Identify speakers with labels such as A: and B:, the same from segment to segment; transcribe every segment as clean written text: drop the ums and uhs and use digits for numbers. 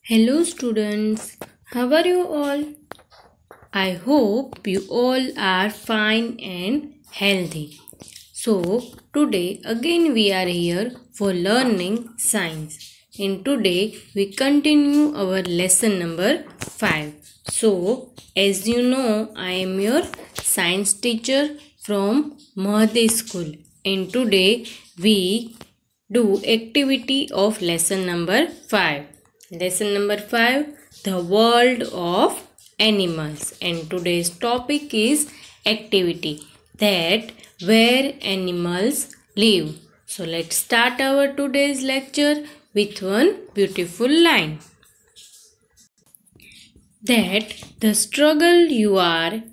A: Hello students, how are you all? I hope you all are fine and healthy. So today again we are here for learning science. And today we continue our lesson number 5. So as you know, I am your science teacher from Mahdi School. And today we do activity of lesson number 5. Lesson number 5, the world of animals, and today's topic is activity, that where animals live. So let's start our today's lecture with one beautiful line, that the struggle you are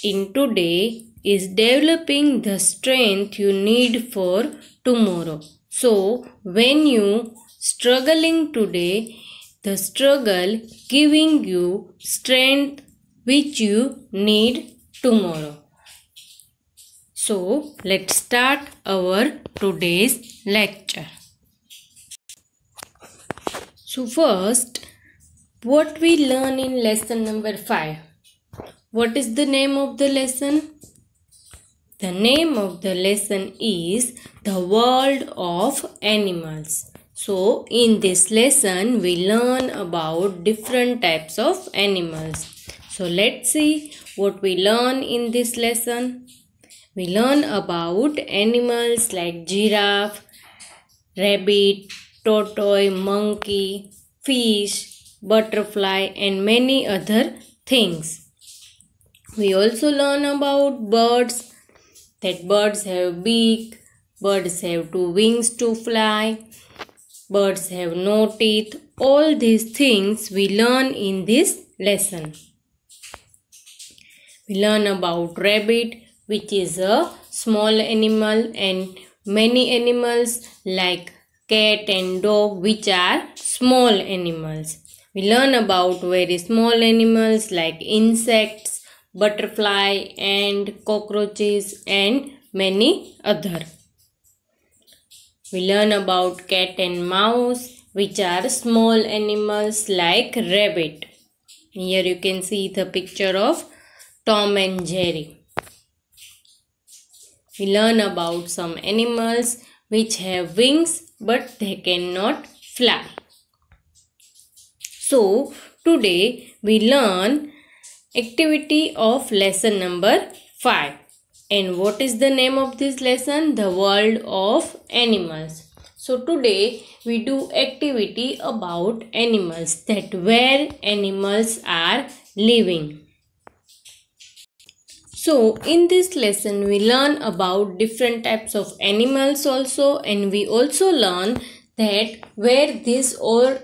A: in today is developing the strength you need for tomorrow. So when you struggling today, the struggle giving you strength which you need tomorrow. So let's start our today's lecture. So first, what we learn in lesson number 5? What is the name of the lesson? The name of the lesson is the world of animals. So in this lesson we learn about different types of animals. So let's see what we learn in this lesson. We learn about animals like giraffe, rabbit, tortoise, monkey, fish, butterfly and many other things. We also learn about birds, that birds have beak, birds have 2 wings to fly, birds have no teeth. All these things we learn in this lesson. We learn about rabbit, which is a small animal, and many animals like cat and dog, which are small animals. We learn about very small animals like insects, butterfly and cockroaches and many other. We learn about cat and mouse, which are small animals like rabbit. Here you can see the picture of Tom and Jerry. We learn about some animals which have wings but they cannot fly. So today we learn activity of lesson number 5. And what is the name of this lesson? The world of animals. So today we do activity about animals, that where animals are living. So in this lesson we learn about different types of animals also, and we also learn that where these all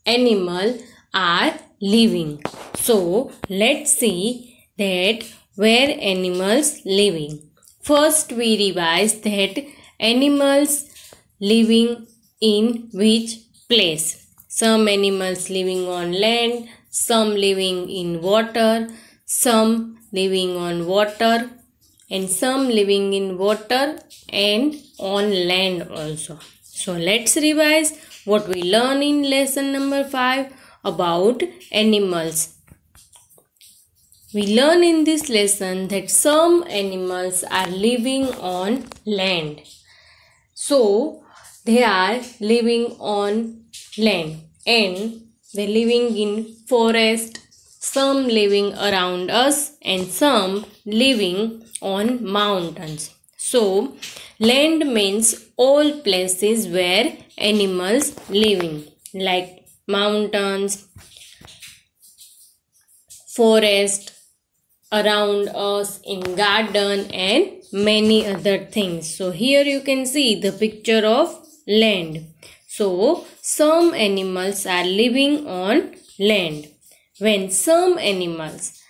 A: animal are living. So let's see that where animals living. First we revise that animals living in which place. Some animals living on land, some living in water, some living on water, and some living in water and on land also. So let's revise what we learn in lesson number 5 about animals. We learn in this lesson that some animals are living on land. So they are living on land and they living in forest, some living around us and some living on mountains. So land means all places where animals living, like mountains, forest, around us, in garden and many other things. So here you can see the picture of land. So some animals are living on land. When some animals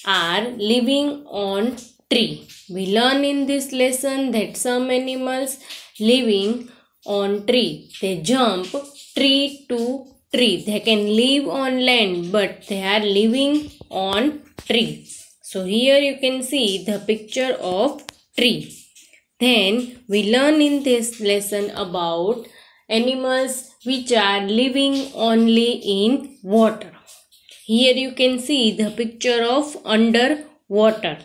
A: are living on tree. We learn in this lesson that some animals living on tree. They jump tree to tree. They can live on land but they are living on tree. So here you can see the picture of tree. Then we learn in this lesson about animals which are living only in water. Here you can see the picture of underwater.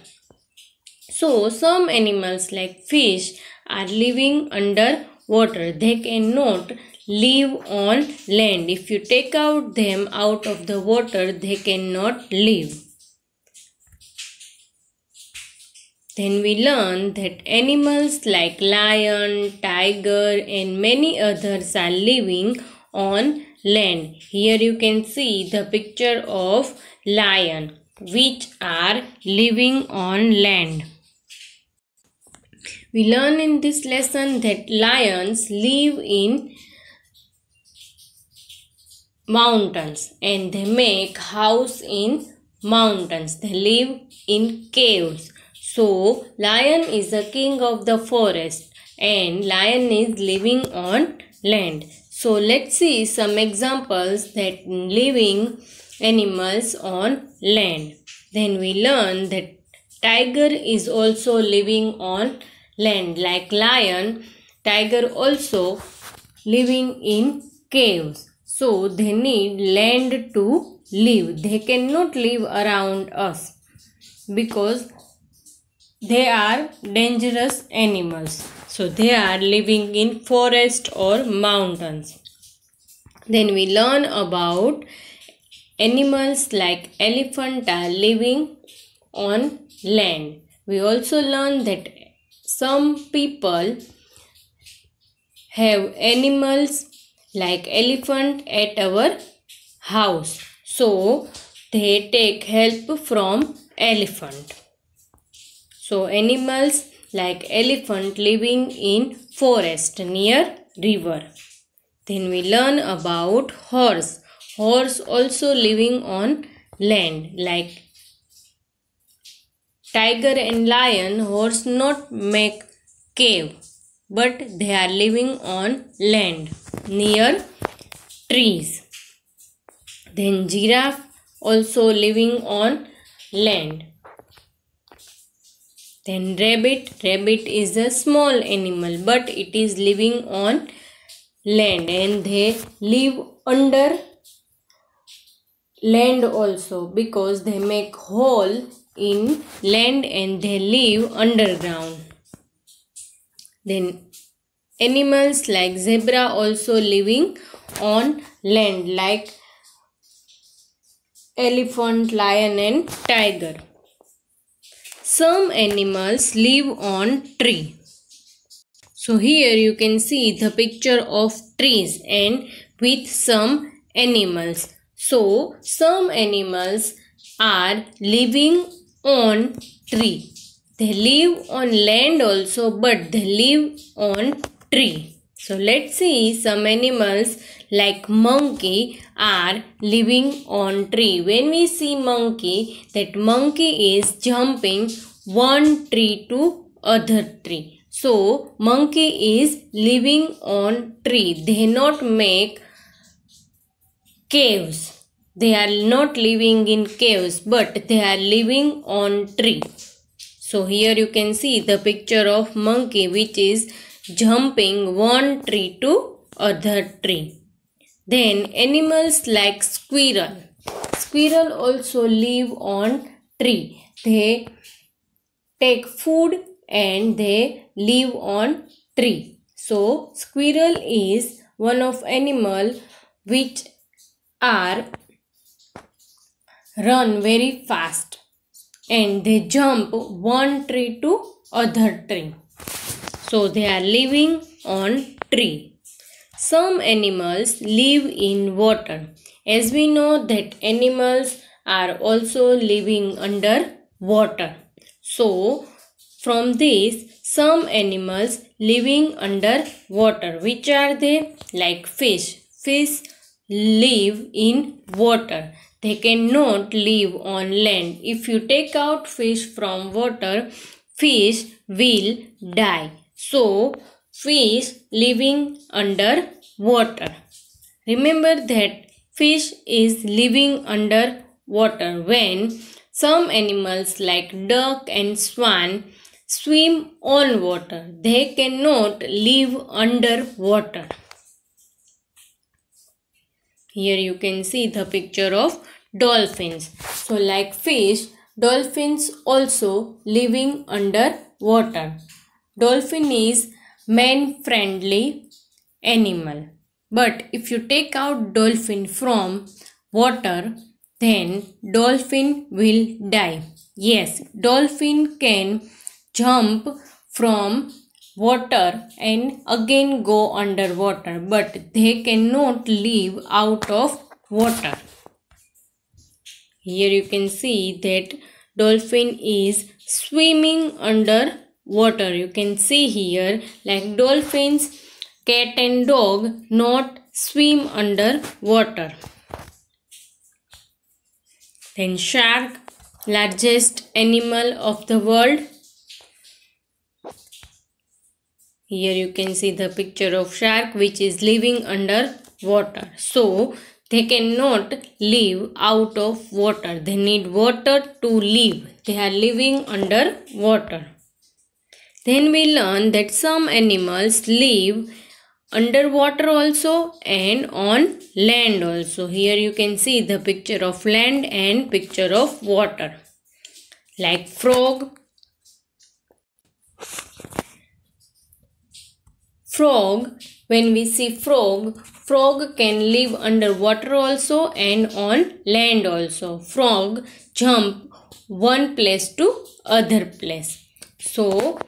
A: So some animals like fish are living under water. They cannot live on land. If you take out them out of the water, they cannot live. Then we learn that animals like lion, tiger and many others are living on land. Here you can see the picture of lion which are living on land. We learn in this lesson that lions live in mountains and they make house in mountains. They live in caves. So, lion is the king of the forest and lion is living on land. So, let's see some examples that living animals on land. Then we learn that tiger is also living on land. Like lion, tiger also living in caves. So, they need land to live. They cannot live around us because they are dangerous animals. So they are living in forest or mountains. Then we learn about animals like elephant are living on land. We also learn that some people have animals like elephant at our house. So they take help from elephant. So animals like elephant living in forest near river. Then we learn about horse. Horse also living on land. Like tiger and lion, horse not make cave, but they are living on land near trees. Then giraffe also living on land. Then rabbit. Rabbit is a small animal but it is living on land and they live under land also because they make hole in land and they live underground. Then animals like zebra also living on land like elephant, lion and tiger. Some animals live on tree. So here you can see the picture of trees and with some animals. So some animals are living on tree. They live on land also but they live on tree. So let's see some animals like monkey are living on tree. When we see monkey, that monkey is jumping one tree to other tree. So monkey is living on tree. They not make caves. They are not living in caves but they are living on tree. So here you can see the picture of monkey which is jumping one tree to other tree. Then animals like squirrel. Squirrel also live on tree. They take food and they live on tree. So squirrel is one of animal which are run very fast and they jump one tree to other tree. So they are living on tree. Some animals live in water. As we know that animals are also living under water. So from this some animals living under water. Which are they? Like fish. Fish live in water. They cannot live on land. If you take out fish from water, fish will die. So fish living under water. Remember that fish is living under water when some animals like duck and swan swim on water. They cannot live under water. Here you can see the picture of dolphins. So like fish, dolphins also living under water. Dolphin is man friendly animal. But if you take out dolphin from water, then dolphin will die. Yes, dolphin can jump from water and again go underwater, but they cannot live out of water. Here you can see that dolphin is swimming under water. You can see here like dolphins, cat and dog not swim under water. Then shark, largest animal of the world. Here you can see the picture of shark which is living under water. So they cannot live out of water. They need water to live. They are living under water. Then we learn that some animals live underwater also and on land also. Here you can see the picture of land and picture of water. Like frog. Frog, when we see frog, frog can live underwater also and on land also. Frog jump one place to other place. So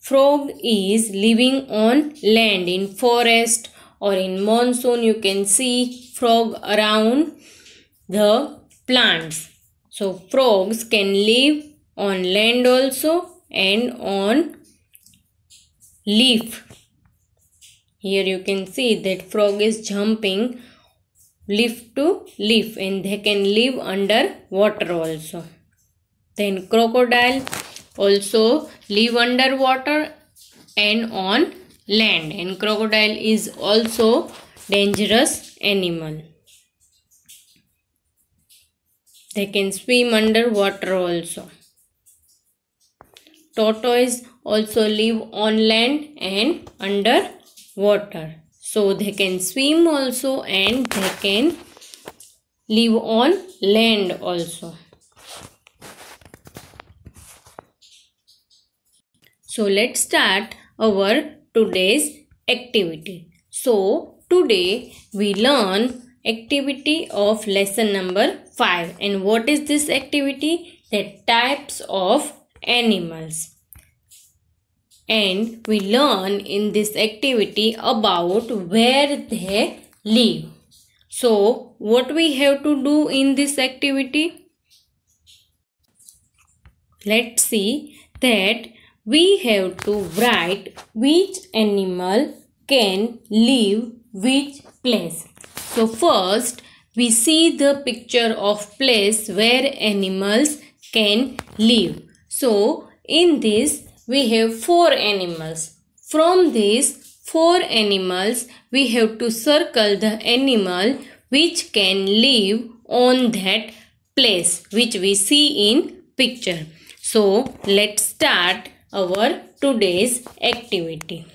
A: frog is living on land in forest or in monsoon. You can see frog around the plants. So frogs can live on land also and on leaf. Here you can see that frog is jumping leaf to leaf and they can live under water also. Then crocodile also live under water and on land, and crocodile is also dangerous animal. They can swim under water also. Tortoise also live on land and under water. So they can swim also and they can live on land also. So let's start our today's activity. So today we learn activity of lesson number 5. And what is this activity? The types of animals. And we learn in this activity about where they live. So what we have to do in this activity? Let's see that we have to write which animal can live which place. So first we see the picture of place where animals can live. So in this we have 4 animals. From these 4 animals we have to circle the animal which can live on that place which we see in picture. So let's start our today's activity.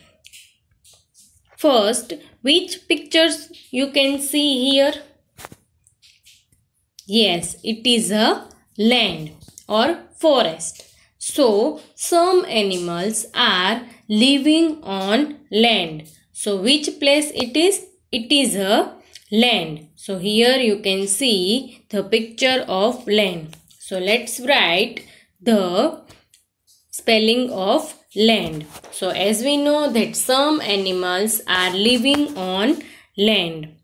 A: First, which pictures you can see here? Yes, it is a land or forest. So some animals are living on land. So which place it is? It is a land. So here you can see the picture of land. So let's write the spelling of land. So as we know that some animals are living on land.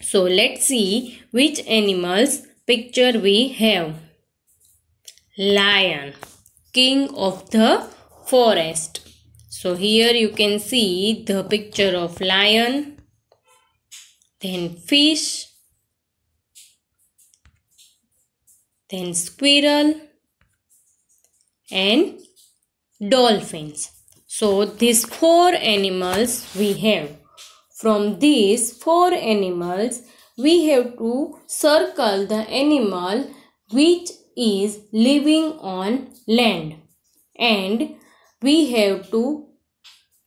A: So let's see which animals picture we have. Lion, king of the forest. So here you can see the picture of lion. Then fish. Then squirrel. And dolphins. So these 4 animals we have. From these 4 animals we have to circle the animal which is living on land, and we have to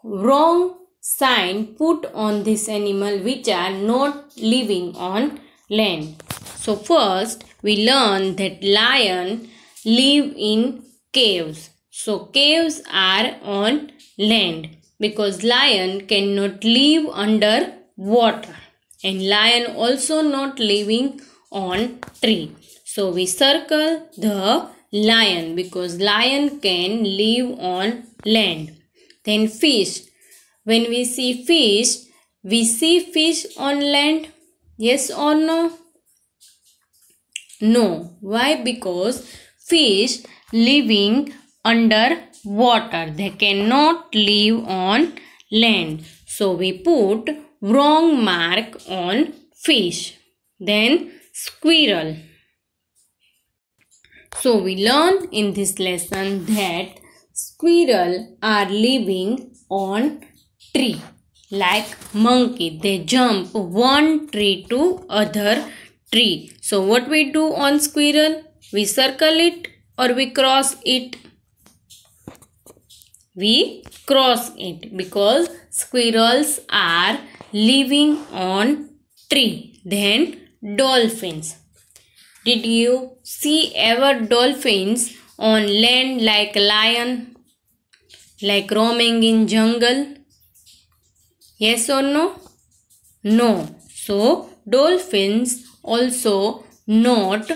A: wrong sign put on this animal which are not living on land. So first we learn that lion live in caves. So caves are on land because lion cannot live under water, and lion also not living on tree. So we circle the lion because lion can live on land. Then fish. When we see fish on land. Yes or no? No. Why? Because fish living under water. They cannot live on land. So we put wrong mark on fish. Then squirrel. So we learn in this lesson that squirrel are living on tree. Like monkey, they jump one tree to other tree. So what we do on squirrel? We circle it or we cross it? We cross it because squirrels are living on tree. Then dolphins. Did you see ever dolphins on land like lion? Like roaming in jungle? Yes or no? No. So dolphins also not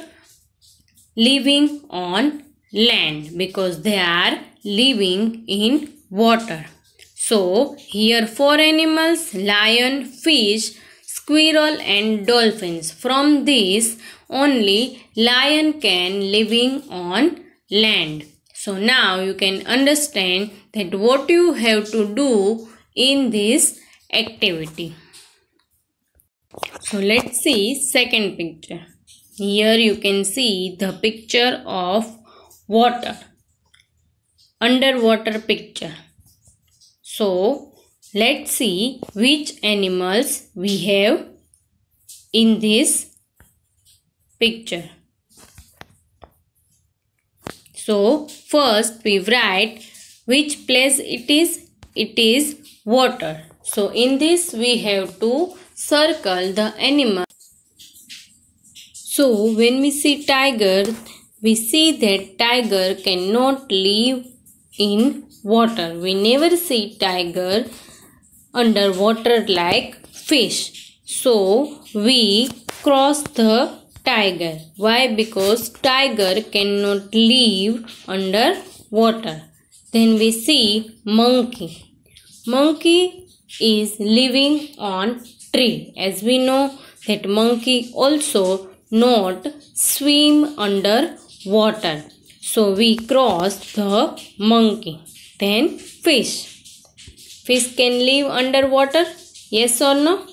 A: living on land because they are living in water. So here 4 animals: lion, fish, squirrel and dolphins. From this only lion can living on land. So now you can understand that what you have to do in this activity. So let's see second picture. Here you can see the picture of water, underwater picture. So let's see which animals we have in this picture. So first we write which place it is. It is water. So in this we have to circle the animal. So when we see tiger, we see that tiger cannot live in water. We never see tiger underwater like fish. So we cross the tiger. Why? Because tiger cannot live under water. Then we see monkey. Monkey is living on tree. As we know that monkey also not swim under water. So we cross the monkey. Then fish. Fish can live underwater. Yes or no?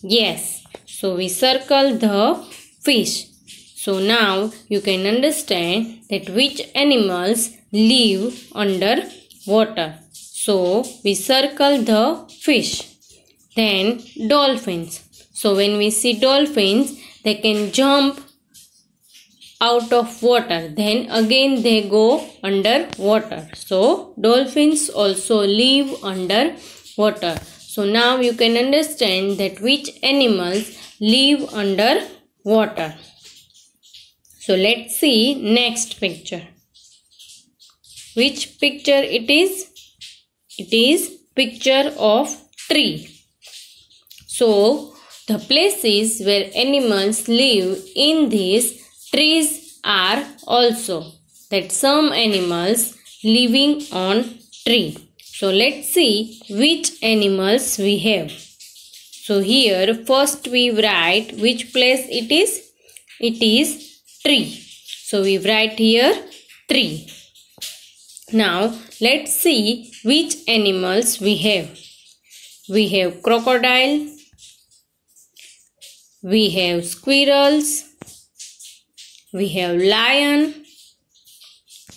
A: Yes. So we circle the fish. So now you can understand that which animals live under water. So we circle the fish. Then dolphins. So when we see dolphins, they can jump out of water. Then again they go under water. So dolphins also live under water. So now you can understand that which animals live under water. So let's see next picture. Which picture it is? It is picture of tree. So the places where animals live in these trees are also that some animals living on tree. So let's see which animals we have. So here first we write which place it is. It is tree. So we write here tree. Now let's see which animals we have. We have crocodile. We have squirrels. We have lion.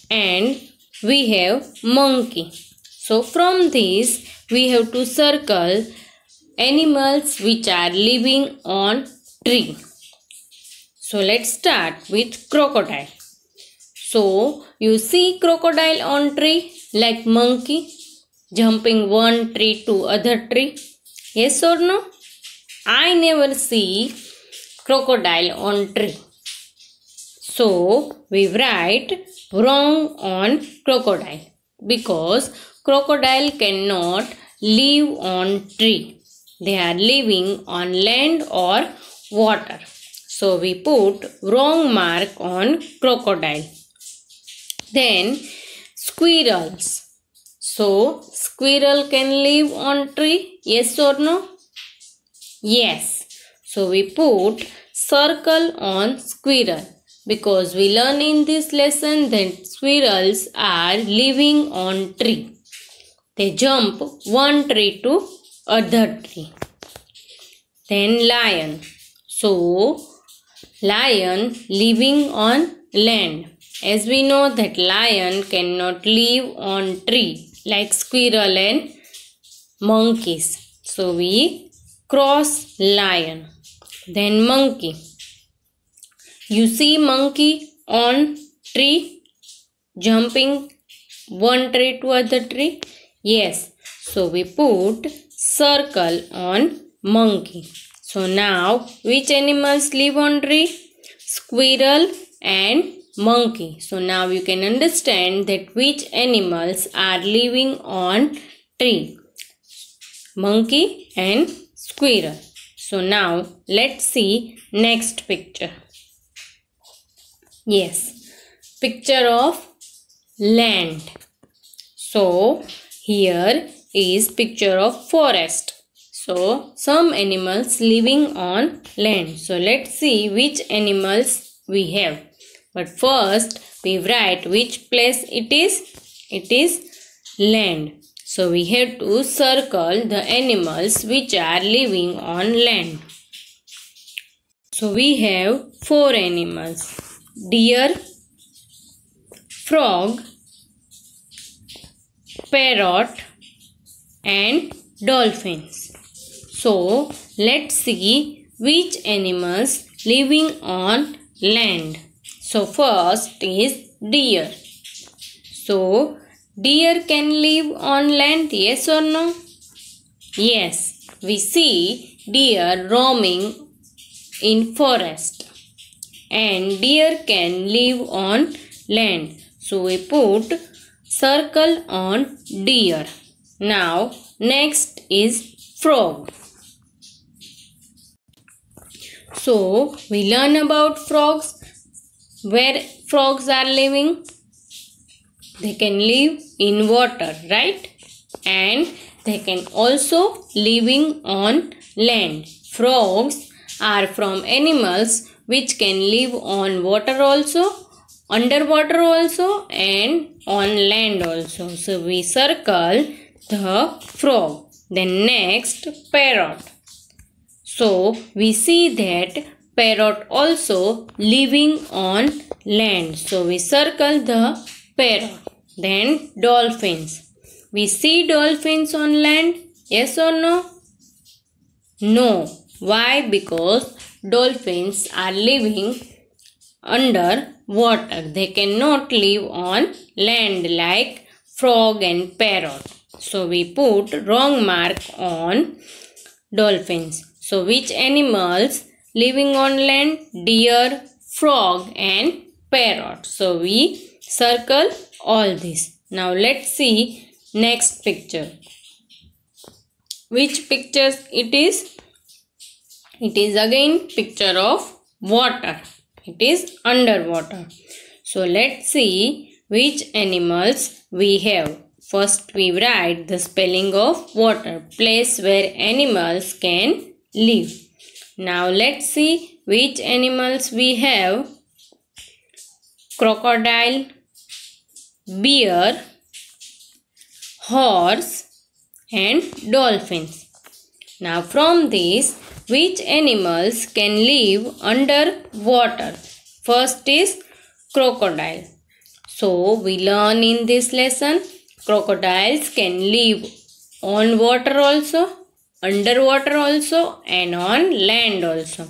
A: And we have monkey. So from this we have to circle animals which are living on tree. So let's start with crocodile. So you see crocodile on tree like monkey. jumping one tree to other tree? Yes or no? I never see crocodile on tree. So we write wrong on crocodile because crocodile cannot live on tree. They are living on land or water. So we put wrong mark on crocodile. Then squirrels. So squirrel can live on tree? Yes or no? Yes. So we put circle on squirrel because we learn in this lesson that squirrels are living on tree. They jump one tree to other tree. Then lion. So lion living on land. As we know that lion cannot live on tree like squirrel and monkeys. So we cross lion. Then monkey. You see monkey on tree jumping one tree to other tree? Yes. So we put circle on monkey. So now which animals live on tree? Squirrel and monkey. So now you can understand that which animals are living on tree. Monkey and squirrel. So now let's see next picture. Yes, picture of land. So here is picture of forest. So some animals living on land. So let's see which animals we have. But first we write which place it is. It is land. So we have to circle the animals which are living on land. So we have 4 animals. Deer, frog, parrot and dolphins. So let's see which animals living on land. So first is deer. So deer can live on land, yes or no? Yes, we see deer roaming in forest. And deer can live on land. So we put circle on deer. Now next is frog. So we learn about frogs. Where frogs are living? They can live in water, right? And they can also living on land. Frogs are from animals which can live on water also, underwater also and on land also. So we circle the frog. Then next parrot. So we see that parrot also living on land. So we circle the parrot. Then dolphins. We see dolphins on land. Yes or no? No. Why? Because dolphins are living under water. They cannot live on land like frog and parrot. So we put wrong mark on dolphins. So which animals living on land? Deer, frog and parrot. So we circle all this. Now let's see next picture. Which picture it is? It is again picture of water. It is underwater. So let's see which animals we have. First we write the spelling of water. Place where animals can live. Now let's see which animals we have. Crocodile, bear, horse and dolphins. Now from this, which animals can live under water? First is crocodile. So we learn in this lesson, crocodiles can live on water also, underwater also and on land also.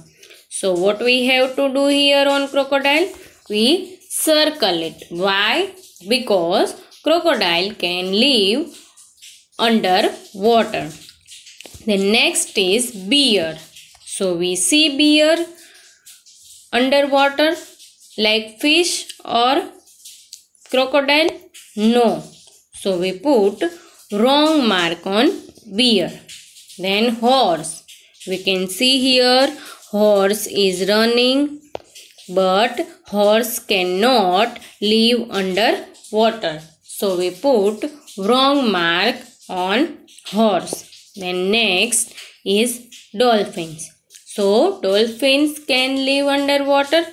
A: So what we have to do here on crocodile? We circle it. Why? Because crocodile can live under water. The next is bear. So we see bear underwater like fish or crocodile? No. So we put wrong mark on bear. Then horse. We can see here horse is running, but horse cannot live under water. So we put wrong mark on horse. Then next is dolphins. So dolphins can live underwater?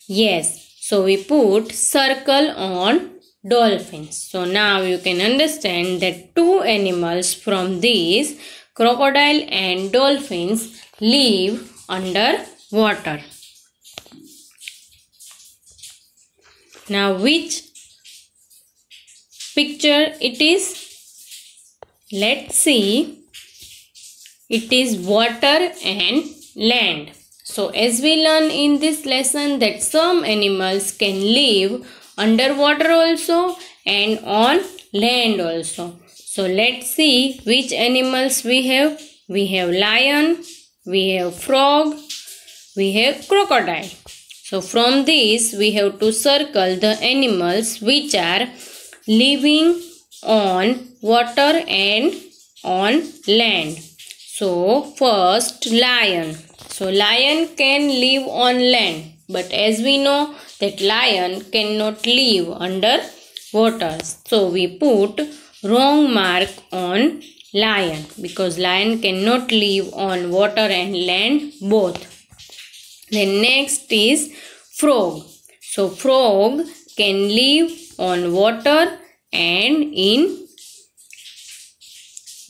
A: Yes. So we put circle on dolphins. So now you can understand that two animals from these, crocodile and dolphins, live under water. Now which picture it is? Let's see. It is water and land. So as we learn in this lesson that some animals can live underwater also and on land also. So let's see which animals we have. We have lion, we have frog, we have crocodile. So from this we have to circle the animals which are living on water and on land. So first lion. So lion can live on land, but as we know that lion cannot live under water. So we put wrong mark on lion because lion cannot live on water and land both. Then next is frog. So frog can live on water and in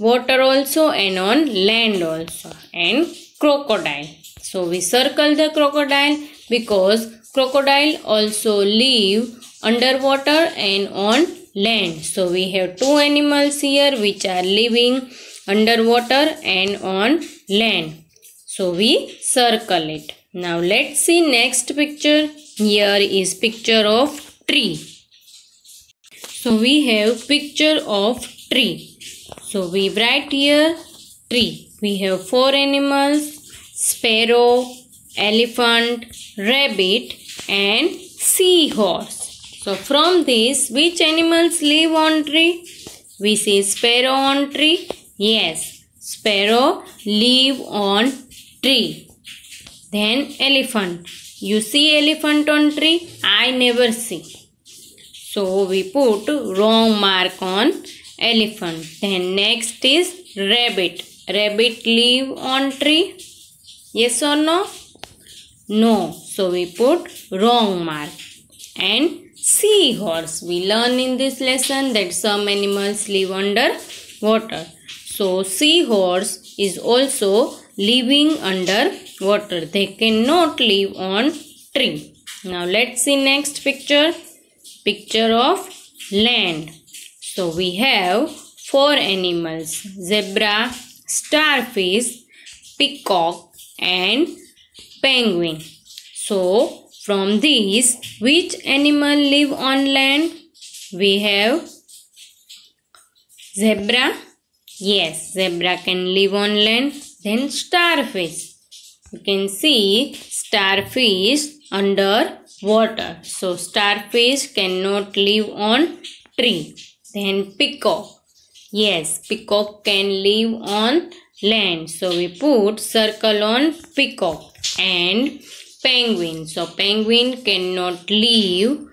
A: water also and on land also. And crocodile. So we circle the crocodile because crocodile also live underwater and on land. So we have two animals here which are living underwater and on land. So we circle it. Now let's see next picture. Here is picture of tree. So we have picture of tree. So we write here tree. We have four animals: sparrow, elephant, rabbit and seahorse. So from this, which animals live on tree? We see sparrow on tree. Yes, sparrow live on tree. Then elephant. You see elephant on tree? I never see. So we put wrong mark on elephant. Then next is rabbit. Rabbit live on tree? Yes or no? No. So we put wrong mark. And seahorse. We learn in this lesson that some animals live under water. So seahorse is also living under water. They cannot live on tree. Now let's see next picture. Picture of land. So we have four animals: zebra, starfish, peacock and penguin. So from these, which animal live on land? We have zebra. Yes, zebra can live on land. Then starfish. You can see starfish under water. So starfish cannot live on tree. Then peacock. Yes, peacock can live on land. So we put circle on peacock. And penguin. So penguin cannot live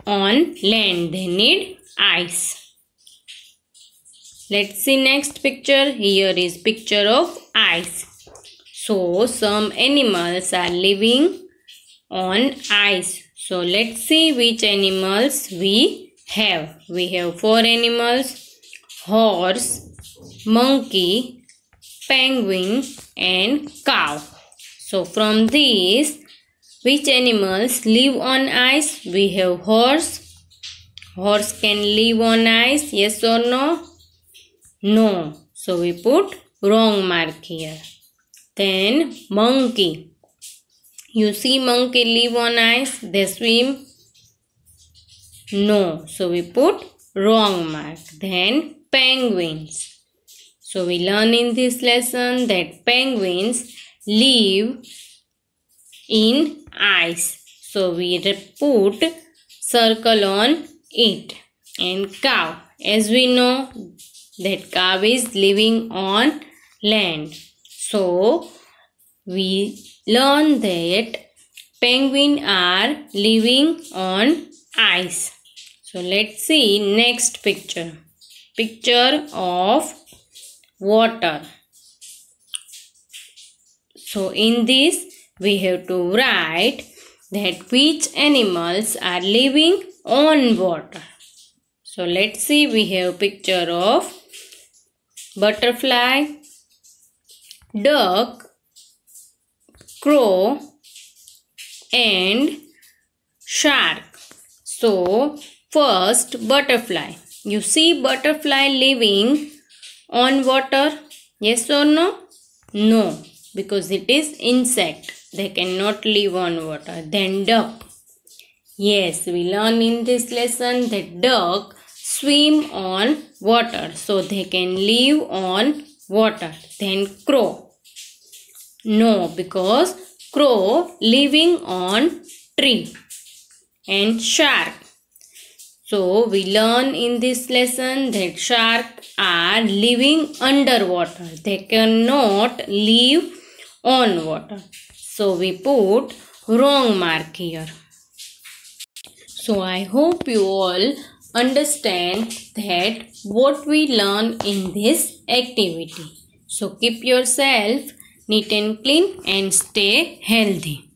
A: on land. They need ice. Let's see next picture. Here is picture of ice. So some animals are living on ice. So let's see which animals we have. We have four animals: horse, monkey, penguin and cow. So from these, which animals live on ice? We have horse. Horse can live on ice. Yes or no? No. So we put wrong mark here. Then monkey. You see monkey live on ice. They swim. No. So we put wrong mark. Then penguins. So we learn in this lesson that penguins live in ice. So we put circle on it. And cow. As we know that cow is living on land. So we learn that penguins are living on ice. So let's see next picture. Picture of water. So in this we have to write that which animals are living on water. So let's see, we have picture of butterfly, duck, crow and shark. So first butterfly. You see butterfly living on water? Yes or no? No, because it is insect. They cannot live on water. Then duck. Yes, we learn in this lesson that duck swim on water. So they can live on water. Then crow. No, because crow living on tree. And shark. So we learn in this lesson that sharks are living underwater. They cannot live on water. So we put wrong mark here. So I hope you all understand that what we learn in this activity. So keep yourself neat and clean and stay healthy.